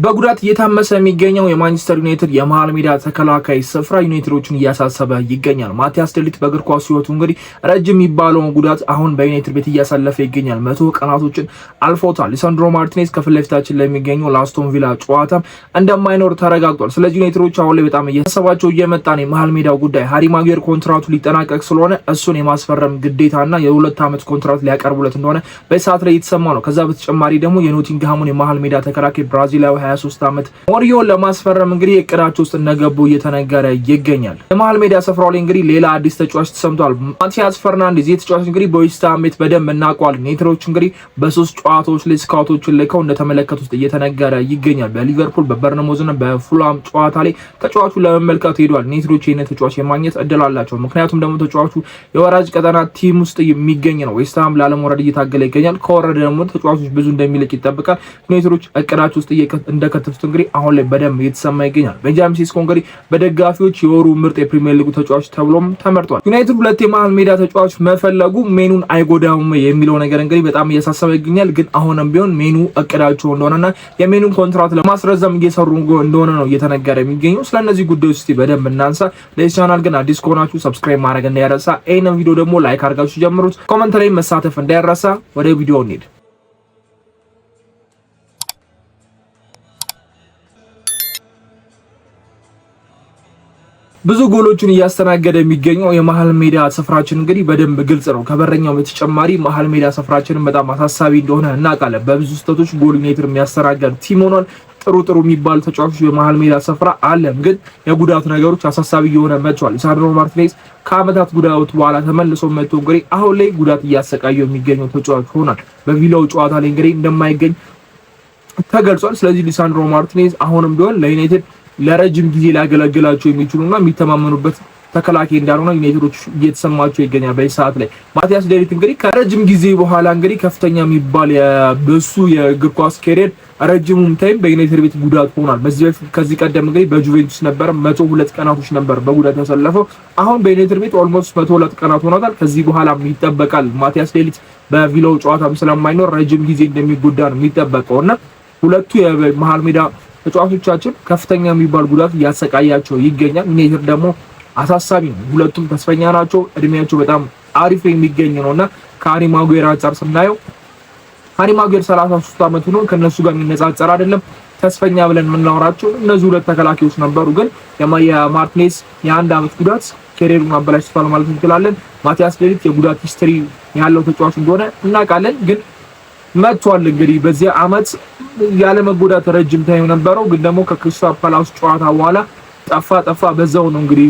በጉዳት እየታመሰ የሚገኘው የማንቸስተር ዩናይትድ የመሃል ሜዳ ተከላካይ ስፍራ ዩናይትዶችን እያሳሰበ ይገኛል። ማቲያስ ዴሊት በእግር ኳስ ሕይወቱ እንግዲህ ረጅም የሚባለውን ጉዳት አሁን በዩናይትድ ቤት እያሳለፈ ይገኛል። 100 ቀናቶችን አልፎታል። ሊሳንድሮ ማርቲኔዝ ከፊት ለፊታችን ለሚገኘው ለአስቶን ቪላ ጨዋታ እንደማይኖር ተረጋግጧል። ስለዚህ ዩናይትዶች አሁን ላይ በጣም እያሳሰባቸው እየመጣ ነው የመሃል ሜዳው ጉዳይ። ሃሪ ማጉዌር ኮንትራቱ ሊጠናቀቅ ስለሆነ እሱን የማስፈረም ግዴታና የ2 ዓመት ኮንትራት ሊያቀርቡለት እንደሆነ በሰዓት ላይ የተሰማ ነው። ከዛ በተጨማሪ ደግሞ የኖቲንግሃሙን የመሃል ሜዳ ተከላካይ ብራዚላዊ 23 ዓመት ሞሪዮን ለማስፈረም እንግዲህ እቅዳቸው ውስጥ እንደገቡ እየተነገረ ይገኛል። የመሃል ሜዳ ስፍራው ላይ እንግዲህ ሌላ አዲስ ተጫዋች ተሰምቷል። ማቲያስ ፈርናንዴዝ የተጫዋች እንግዲህ በዌስትሃም ቤት በደንብ እናውቀዋለን። ዩናይትዶች እንግዲህ በ3 ጨዋታዎች ላይ ስካውቶችን ልከው እንደተመለከቱት እየተነገረ ይገኛል። በሊቨርፑል በበርነሞዝ እና በፉላም ጨዋታ ላይ ተጫዋቹን ለመመልከት ሄዷል። ዩናይትዶች ይህን ተጫዋች የማግኘት እድል አላቸው። ምክንያቱም ደግሞ ተጫዋቹ የወራጅ ቀጠና ቲም ውስጥ የሚገኝ ነው። ዌስትሃም ላለመውረድ እየታገለ ይገኛል። ከወረደ ደግሞ ተጫዋቾች ብዙ እንደሚልቅ ይጠበቃል። ዩናይትዶች እቅዳቸው ውስጥ እንደከተቱት እንግዲህ አሁን ላይ በደንብ እየተሰማ ይገኛል። ቤንጃሚን ሴስኮ እንግዲህ በደጋፊዎች የወሩ ምርጥ የፕሪሚየር ሊጉ ተጫዋች ተብሎም ተመርጧል። ዩናይትድ 2 የመሃል ሜዳ ተጫዋች መፈለጉ ሜኑን አይጎዳም የሚለው ነገር እንግዲህ በጣም እያሳሰበ ይገኛል። ግን አሁንም ቢሆን ሜኑ እቅዳቸው እንደሆነና የሜኑን ኮንትራት ለማስረዘም እየሰሩ እንደሆነ ነው እየተነገረ የሚገኘው። ስለነዚህ ጉዳዮች እስቲ በደንብ እናንሳ። ለዚህ ቻናል ግን አዲስ ከሆናችሁ ሰብስክራይብ ማድረግ እንዳይረሳ፣ ይሄንን ቪዲዮ ደግሞ ላይክ አድርጋችሁ ጀምሩት። ኮሜንት ላይ መሳተፍ እንዳይረሳ። ወደ ቪዲዮው እንሂድ። ብዙ ጎሎችን እያስተናገደ የሚገኘው የመሃል ሜዳ ስፍራችን እንግዲህ በደንብ ግልጽ ነው። ከበረኛው በተጨማሪ መሃል ሜዳ ስፍራችንን በጣም አሳሳቢ እንደሆነ እናውቃለን። በብዙ ስህተቶች ጎል ዩናይትድ የሚያስተናግድ ቲም ሆኗል። ጥሩ የሚባሉ ተጫዋቾች በመሃል ሜዳ ስፍራ አለም፣ ግን የጉዳት ነገሮች አሳሳቢ እየሆነ መጥቷል። ሊሳንድሮ ማርቲኔዝ ከዓመታት ጉዳት በኋላ ተመልሶ መጥቶ እንግዲህ አሁን ላይ ጉዳት እያሰቃየው የሚገኘው ተጫዋች ሆኗል። በቪላው ጨዋታ ላይ እንግዲህ እንደማይገኝ ተገልጿል። ስለዚህ ሊሳንድሮ ማርቲኔዝ አሁንም ቢሆን ለዩናይትድ ለረጅም ጊዜ ሊያገለግላቸው የሚችሉና የሚተማመኑበት ተከላካይ እንዳልሆነ ዩናይትዶች እየተሰማቸው ይገኛል። በዚህ ሰዓት ላይ ማቲያስ ዴሊት እንግዲህ ከረጅም ጊዜ በኋላ እንግዲህ ከፍተኛ የሚባል በሱ የእግር ኳስ ካሪየር ረጅሙም ታይም በዩናይትድ ቤት ጉዳት ሆኗል። ከዚህ ቀደም እንግዲህ በጁቬንቱስ ነበር 102 ቀናቶች ነበር በጉዳት ያሳለፈው። አሁን በዩናይትድ ቤት ኦልሞስት 102 ቀናት ሆኗል። ከዚህ በኋላም ይጠበቃል ማቲያስ ዴሊት በቪላው ጨዋታም ስለማይኖር ረጅም ጊዜ እንደሚጎዳ ነው የሚጠበቀውና ሁለቱ የመሃል ሜዳ ተጫዋቾቻችን ከፍተኛ የሚባል ጉዳት እያሰቃያቸው ይገኛል። ዩናይትድ ደግሞ አሳሳቢ ነው። ሁለቱም ተስፈኛ ናቸው። እድሜያቸው በጣም አሪፍ የሚገኝ ነውና ከሃሪ ማጉዌር አንፃር ስናየው ሃሪ ማጉዌር 33 ዓመቱ ነው። ከነሱ ጋር የሚነጻጸር አይደለም። ተስፈኛ ብለን የምናወራቸው እነዚህ ሁለት ተከላካዮች ነበሩ። ግን የማርቲኔዝ የ1 ዓመት ጉዳት ካሪየሩን አበላሽቷል ማለት እንችላለን። ማቲያስ ዴሊት የጉዳት ሂስትሪ ያለው ተጫዋች እንደሆነ እናውቃለን። ግን መጥቷል እንግዲህ በዚህ ዓመት ያለ መጎዳት ረጅም ታይም ነበረው። ግን ደግሞ ከክሪስታል ፓላስ ጨዋታ በኋላ ጠፋ በዛው ነው እንግዲህ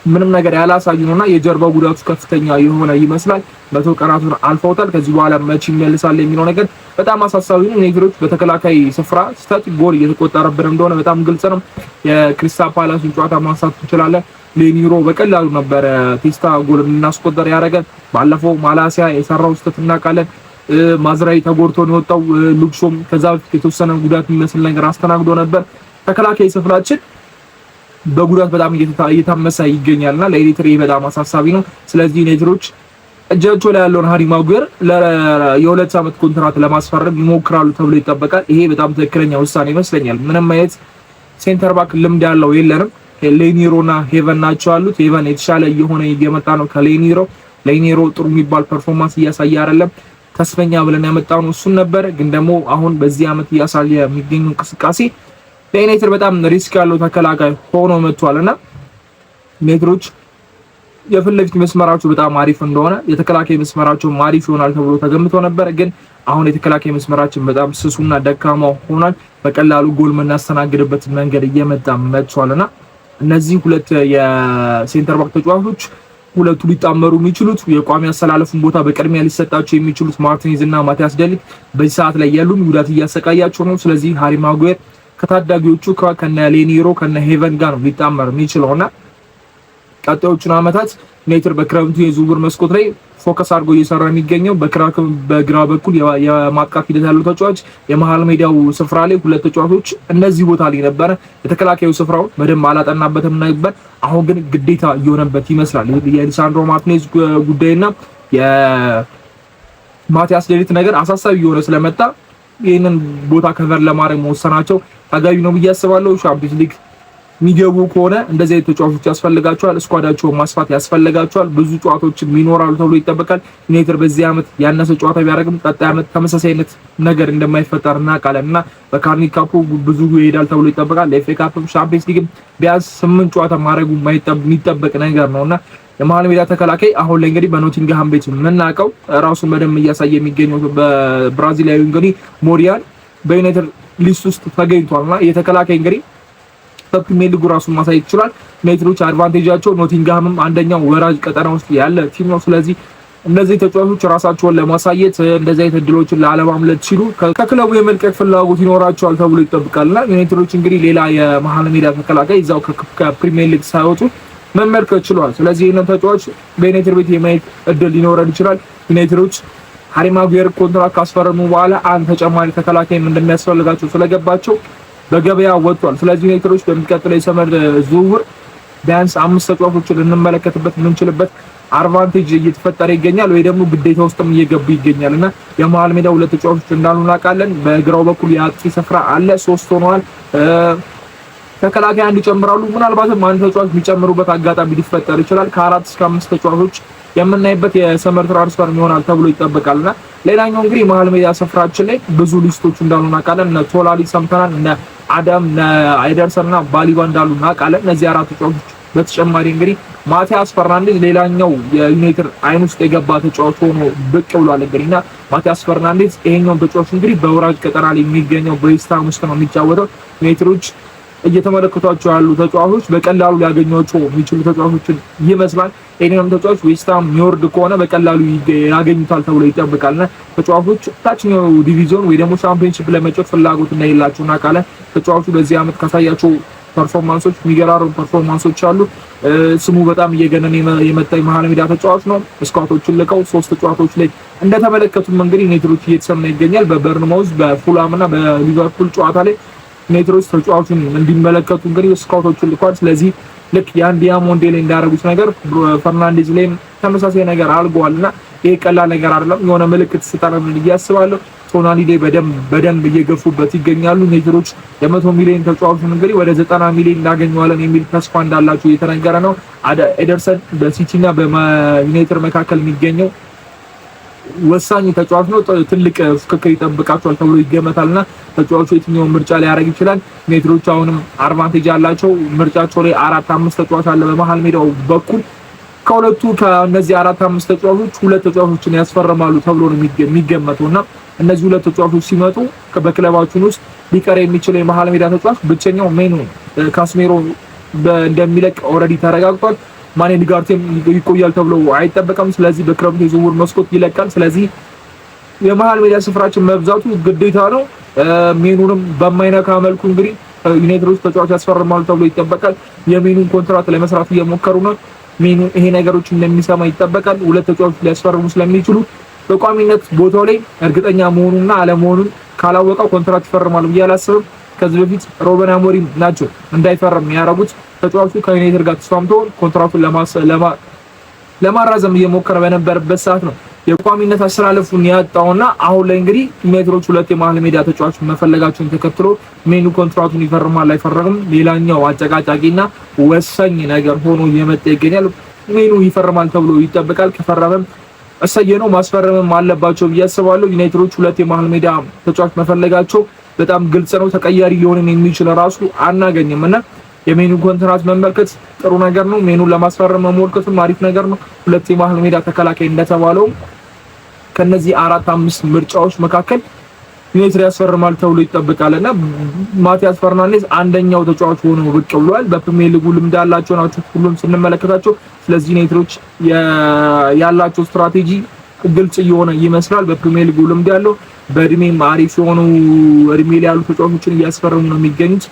ምንም ነገር ያላሳዩ ነውና የጀርባው ጉዳቱ ከፍተኛ የሆነ ይመስላል። 100 ቀናቱን አልፈውታል። ከዚህ በኋላ መቼ ይመልሳል የሚለው ነገር በጣም አሳሳቢ ነው። ዩናይትዶች በተከላካይ ስፍራ ስህተት ጎል እየተቆጠረብን እንደሆነ በጣም ግልጽ ነው። የክሪስታል ፓላስን ጨዋታ ማንሳት እንችላለን። ሌኒሮ በቀላሉ ነበር ቴስታ ጎል እናስቆጠር ያደረገን። ባለፈው ማላሲያ የሰራው ስህተት እናውቃለን። ማዝራይ ተጎድቶ ነው የወጣው። ሉክሾም ከዛ በፊት የተወሰነ ጉዳት የሚመስል ነገር አስተናግዶ ነበር። ተከላካይ ስፍራችን በጉዳት በጣም እየታመሰ ይገኛልና ለዩናይትድ በጣም አሳሳቢ ነው። ስለዚህ ዩናይትዶች እጃቸው ላይ ያለውን ሃሪ ማጉዌር የ2 ዓመት ኮንትራት ለማስፈረም ይሞክራሉ ተብሎ ይጠበቃል። ይሄ በጣም ትክክለኛ ውሳኔ ይመስለኛል። ምንም አይነት ሴንተር ባክ ልምድ ያለው የለንም። ሌኒሮና ሄቨን ናቸው ያሉት። ሄቨን የተሻለ እየሆነ እየመጣ ነው ከሌኒሮ። ሌኒሮ ጥሩ የሚባል ፐርፎርማንስ እያሳየ አይደለም። ተስፈኛ ብለን ያመጣው ነው እሱን ነበር። ግን ደግሞ አሁን በዚህ ዓመት እያሳየ የሚገኘው እንቅስቃሴ ለዩናይትድ በጣም ሪስክ ያለው ተከላካይ ሆኖ መጥቷልና ዩናይትዶች የፊት ለፊት መስመራቸው በጣም አሪፍ እንደሆነ የተከላካይ መስመራቸው አሪፍ ይሆናል ተብሎ ተገምቶ ነበር። ግን አሁን የተከላካይ መስመራችን በጣም ስሱና ደካማ ሆኗል። በቀላሉ ጎል የምናስተናግድበት መንገድ እየመጣ መጥቷልና እነዚህ ሁለት የሴንተር ባክ ተጫዋቾች ሁለቱ ሊጣመሩ የሚችሉት የቋሚ አሰላለፉን ቦታ በቅድሚያ ሊሰጣቸው የሚችሉት ማርቲኔዝ እና ማቲያስ ዴሊት በዚህ ሰዓት ላይ ያሉን ጉዳት እያሰቃያቸው ነው። ስለዚህ ሃሪ ማጉዌር ከታዳጊዎቹ ከነ ሌኒሮ ከነ ሄቨን ጋር ነው ሊጣመር የሚችለውና ቀጣዮቹን ዓመታት ዩናይትድ በክረምቱ የዝውውር መስኮት ላይ ፎከስ አድርጎ እየሰራ የሚገኘው በግራ በኩል የማጥቃት ሂደት ያለው ተጫዋች የመሃል ሜዳው ስፍራ ላይ ሁለት ተጫዋቾች እነዚህ ቦታ ላይ ነበረ። የተከላካዩ ስፍራውን በደንብ አላጠናበትም ነበር። አሁን ግን ግዴታ እየሆነበት ይመስላል። የሊሳንድሮ ማርቲኔዝ ጉዳይና የማቲያስ ዴሊት ነገር አሳሳቢ እየሆነ ስለመጣ ይሄንን ቦታ ከቨር ለማድረግ መወሰናቸው ተገቢ ነው ብዬ አስባለሁ። ሻምፒዮንስ ሊግ የሚገቡ ከሆነ እንደዚህ አይነት ተጫዋቾች ያስፈልጋቸዋል። ስኳዳቸውን ማስፋት ያስፈልጋቸዋል። ብዙ ጨዋታዎችን ይኖራሉ ተብሎ ይጠበቃል። ዩናይትድ በዚህ ዓመት ያነሰ ጨዋታ ቢያደርግም ቀጣይ ዓመት ተመሳሳይ አይነት ነገር እንደማይፈጠር እናውቃለን እና በካርኒ ካፑ ብዙ ይሄዳል ተብሎ ይጠበቃል። ለኤፍኤ ካፕ ሻምፒዮንስ ሊግ ቢያንስ 8 ጨዋታ ማድረጉ የሚጠበቅ ነገር ነውና የመሃል ሜዳ ተከላካይ አሁን ላይ እንግዲህ በኖቲንግሃም ቤት የምናውቀው ራሱን በደንብ እያሳየ የሚገኘው በብራዚላዊ እንግዲህ ሞሪያል በዩናይትድ ሊስት ውስጥ ተገኝቷልና የተከላካይ እንግዲህ በፕሪሚየር ሊጉ ራሱን ማሳየት ይችላል። ዩናይትዶች አድቫንቴጃቸው ኖቲንግሃምም አንደኛው ወራጅ ቀጠና ውስጥ ያለ ቲም ነው። ስለዚህ እነዚህ ተጫዋቾች ራሳቸውን ለማሳየት እንደዚህ አይነት እድሎችን ላለማምለጥ ሲሉ ከክለቡ የመልቀቅ ፍላጎት ይኖራቸዋል ተብሎ ይጠብቃልና ዩናይትዶች እንግዲህ ሌላ የመሃል ሜዳ ተከላካይ እዛው ከፕሪሚየር ሊግ ሳይወጡ መመልከት ችሏል። ስለዚህ ይህንን ተጫዋች በዩናይትድ ቤት የማየት እድል ሊኖረን ይችላል። ዩናይትዶች ሃሪ ማጉዌር ኮንትራክት ካስፈረሙ በኋላ አንድ ተጨማሪ ተከላካይም እንደሚያስፈልጋቸው ስለገባቸው በገበያ ወጥቷል። ስለዚህ ዩናይትዶች በሚቀጥለው የሰመር ዝውውር ቢያንስ 5 ተጫዋቾችን እንመለከትበት የምንችልበት አድቫንቴጅ እየተፈጠረ ይገኛል፣ ወይ ደግሞ ግዴታ ውስጥም እየገቡ ይገኛልና የመሃል ሜዳ 2 ተጫዋቾች እንዳሉ እናውቃለን። በግራው በኩል የአጥቂ ስፍራ አለ፣ 3 ሆነዋል። ተከላካይ አንድ ይጨምራሉ። ምናልባትም አንድ ተጫዋች የሚጨምሩበት አጋጣሚ ሊፈጠር ይችላል። ከ4 እስከ 5 ተጫዋቾች የምናይበት የሰመር ትራንስፈር ይሆናል ተብሎ ይጠበቃልና ሌላኛው እንግዲህ መሃል ሜዳ ስፍራችን ላይ ብዙ ሊስቶች እንዳሉ እናውቃለን። እነ ቶላሊ ሰምተናል፣ እነ አዳም፣ እነ አይደርሰን እና ባሊባ እንዳሉ እናውቃለን። እነዚህ 4 ተጫዋቾች በተጨማሪ እንግዲህ ማቲያስ ፈርናንዴዝ ሌላኛው የዩናይትድ አይን ውስጥ የገባ ተጫዋች ሆኖ ብቅ ብሏል። እንግዲህና ማቲያስ ፈርናንዴዝ ይሄኛው ተጫዋች እንግዲህ በወራጅ ቀጠና ላይ የሚገኘው በዌስትሃም ውስጥ ነው የሚጫወተው። ዩናይትዶች እየተመለከቷቸው ያሉ ተጫዋቾች በቀላሉ ሊያገኟቸው የሚችሉ ተጫዋቾችን ይመስላል። ይሄንን ተጫዋች ዌስትሃም የሚወርድ ከሆነ በቀላሉ ያገኙታል ተብሎ ይጠበቃልና ተጫዋቾች ታችኛው ዲቪዥን ወይ ደግሞ ቻምፒየንሺፕ ለመጫወት ፍላጎት እንደሌላቸው እናውቃለን። ተጫዋቹ በዚህ ዓመት ካሳያቸው ፐርፎርማንሶች የሚገራሩ ፐርፎርማንሶች አሉ። ስሙ በጣም እየገነነ የመጣ የመሃል ሜዳ ተጫዋች ነው። ስካውቶችን ልከው 3 ተጫዋቾች ላይ እንደተመለከቱም እንግዲህ ዩናይትዶች እየተሰማ ይገኛል። በበርንማውዝ በፉላም እና በሊቨርፑል ጨዋታ ላይ ዩናይትዶች ተጫዋቹን እንዲመለከቱ እንግዲህ ስካውቶችን ልኳል። ስለዚህ ልክ ያን ዲያሞንዴ ላይ እንዳደረጉት ነገር ፈርናንዴዝ ላይም ተመሳሳይ ነገር አድርገዋልና ይሄ ቀላል ነገር አይደለም። የሆነ ምልክት ስታረም እያስባለሁ ቶናሊ ላይ በደንብ እየገፉበት ይገኛሉ። ዩናይትዶች የ100 ሚሊዮን ተጫዋቹን እንግዲህ ወደ 90 ሚሊዮን እናገኘዋለን የሚል ተስፋ እንዳላቸው እየተነገረ ነው። ኤደርሰን በሲቲ እና በዩናይትድ መካከል የሚገኘው ወሳኝ ተጫዋች ነው። ትልቅ ፍክክር ይጠብቃቸዋል ተብሎ ይገመታልና ተጫዋቹ የትኛውን ምርጫ ሊያደርግ ይችላል። ዩናይትዶች አሁንም አድቫንቴጅ አላቸው። ምርጫቸው ላይ 4-5 ተጫዋች አለ በመሃል ሜዳው በኩል። ከነዚህ 4-5 ተጫዋቾች 2 ተጫዋቾችን ያስፈርማሉ ተብሎ ነው የሚገመተውና እነዚህ 2 ተጫዋቾች ሲመጡ በክለባችን ውስጥ ሊቀር የሚችለው የመሃል ሜዳ ተጫዋች ብቸኛው ሜኑ ካስሜሮ እንደሚለቅ ኦልሬዲ ተረጋግጧል። ማኔ ዲጋርቴም ይቆያል ተብሎ አይጠበቅም። ስለዚህ በክረምቱ የዝውውር መስኮት ይለቃል። ስለዚህ የመሃል ሜዳ ስፍራችን መብዛቱ ግዴታ ነው። ሜኑንም በማይነካ መልኩ እንግዲህ ዩናይትዶች ተጫዋች ያስፈርማሉ ተብሎ ይጠበቃል። የሜኑን ኮንትራት ለመስራት እየሞከሩ ነው። ሜኑ ይሄ ነገሮች እንደሚሰማ ይጠበቃል። 2 ተጫዋቾች ሊያስፈርሙ ስለሚችሉ በቋሚነት ቦታው ላይ እርግጠኛ መሆኑና አለመሆኑን ካላወቀው ኮንትራት ይፈርማሉ ብዬ አላስብም። ከዚህ በፊት ሩበን አሞሪም ናቸው እንዳይፈርም ያደረጉት። ተጫዋቹ ከዩናይትድ ጋር ተስማምቶ ኮንትራቱን ለማራዘም እየሞከረ በነበረበት ሰዓት ነው የቋሚነት አስተላለፉን ያጣውና አሁን ላይ እንግዲህ ዩናይትዶች 2 የመሃል ሜዳ ተጫዋች መፈለጋቸውን ተከትሎ ሜኑ ኮንትራቱን ይፈርማል አይፈርምም ሌላኛው አጨቃጫቂና ወሳኝ ነገር ሆኖ እየመጣ ይገኛል። ሜኑ ይፈርማል ተብሎ ይጠበቃል። ከፈረመም እሰየነው፣ ማስፈረምም አለባቸው ብዬ አስባለሁ። ዩናይትዶች 2 የመሃል ሜዳ ተጫዋች መፈለጋቸው በጣም ግልጽ ነው። ተቀያሪ ሊሆን የሚችል ራሱ አናገኝምና የሜኑ ኮንትራት መመልከት ጥሩ ነገር ነው። ሜኑን ለማስፈረም መሞከርም አሪፍ ነገር ነው። 2 የመሃል ሜዳ ተከላካይ እንደተባለው ከነዚህ 4-5 ምርጫዎች መካከል ዩናይትድ ያስፈርማል ተብሎ ይጠበቃልና ማቲያስ ፈርናንዴዝ አንደኛው ተጫዋች ሆኖ ብቅ ብሏል። በፕሪሚየር ሊጉ ልምድ ያላቸው ናቸው ሁሉም ስንመለከታቸው። ስለዚህ ዩናይትዶች ያላቸው ስትራቴጂ ግልጽ እየሆነ ይመስላል። በፕሪሚየር ሊጉ ልምድ ያለው በእድሜም አሪፍ የሆኑ እድሜ ላይ ያሉ ተጫዋቾችን እያስፈረሙ ነው የሚገኙት።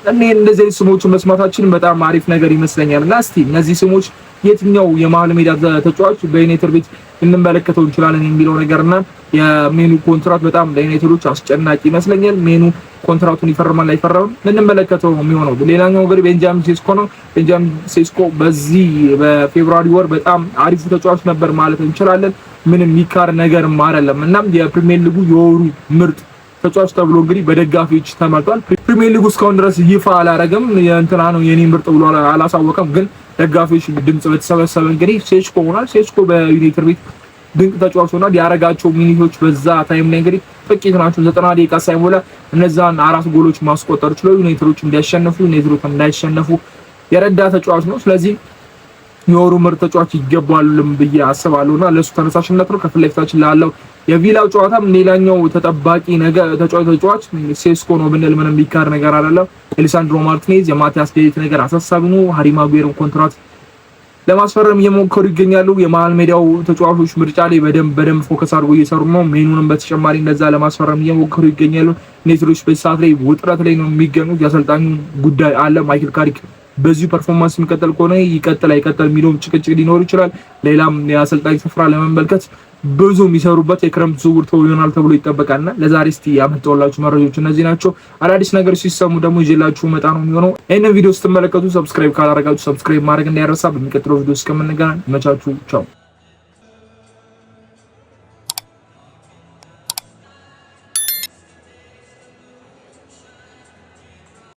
እንደዚህ ስሞችን መስማታችን በጣም አሪፍ ነገር ይመስለኛልና እስቲ እነዚህ ስሞች የትኛው የመሀል ሜዳ ተጫዋች በዩናይትድ ቤት እንመለከተው እንችላለን የሚለው ነገርና የሜኑ ኮንትራት በጣም ለዩናይትዶች አስጨናቂ ይመስለኛል። ሜኑ ኮንትራቱን ይፈርማል አይፈርምም እንመለከተው ነው የሚሆነው። ሌላኛው እንግዲህ ቤንጃሚን ሴስኮ ነው። ቤንጃሚን ሴስኮ በዚህ በፌብሩዋሪ ወር በጣም አሪፍ ተጫዋች ነበር ማለት እንችላለን። ምንም የሚካር ነገርም አይደለም እና የፕሪሚየር ሊጉ የወሩ ምርጥ ተጫዋች ተብሎ እንግዲህ በደጋፊዎች ተመርጧል። ፕሪሚየር ሊጉ እስካሁን ድረስ ይፋ አላረገም የእንትና ነው የኔ ምርጥ ብሎ አላሳወቀም፣ ግን ደጋፊዎች ድምጽ በተሰበሰበ እንግዲህ ሴስኮ ሆኗል። ሴስኮ በዩናይትድ ቤት ድንቅ ተጫዋች ሆኗል። ያረጋቸው ሚኒቶች በዛ ታይም ላይ እንግዲህ ጥቂት ናቸው። 90 ደቂቃ ሳይሞላ እነዛን 4 ጎሎች ማስቆጠር ችሎ ዩናይትዶች እንዲያሸንፉ ዩናይትዶች እንዳይሸነፉ የረዳ ተጫዋች ነው። ስለዚህ የወሩ ምርጥ ተጫዋች ይገባልም ብዬ አስባለሁና ለሱ ተነሳሽነት ነው። ከፊት ለፊታችን ላለው የቪላው ጨዋታም ሌላኛው ተጠባቂ ነገር ተጫዋች ሴስኮ ነው ብንል ምንም ቢካር ነገር አይደለም። ኤሊሳንድሮ ማርቲኔዝ የማቲያስ ዴሊት ነገር አሳሳቢ ነው። ሃሪ ማጉዌርን ኮንትራት ለማስፈረም እየሞከሩ ይገኛሉ። የመሃል ሜዳው ተጫዋቾች ምርጫ ላይ በደንብ ፎከስ አድርጎ እየሰሩ ነው። ሜኑንም በተጨማሪ እንደዛ ለማስፈረም እየሞከሩ ይገኛሉ። ዩናይትዶች በዚህ ሰዓት ላይ ውጥረት ላይ ነው የሚገኙት። የአሰልጣኙ ጉዳይ አለ። ማይክል ካሪክ በዚህ ፐርፎርማንስ የሚቀጥል ከሆነ ይቀጥል አይቀጥል የሚለውም ጭቅጭቅ ሊኖር ይችላል። ሌላም የአሰልጣኝ ስፍራ ለመመልከት ብዙ የሚሰሩበት የክረምት ዝውውር ይሆናል ተብሎ ይጠበቃልና ለዛሬ እስቲ ያመጣሁላችሁ መረጃዎች እነዚህ ናቸው። አዳዲስ ነገር ሲሰሙ ደግሞ ይዤላችሁ መጣ ነው የሚሆነው። ይሄንን ቪዲዮ ስትመለከቱ ሰብስክራይብ ካላደረጋችሁ ሰብስክራይብ ማድረግ እንዳይረሳ። በሚቀጥለው ቪዲዮ እስከምንገናኝ መቻችሁ ቻው።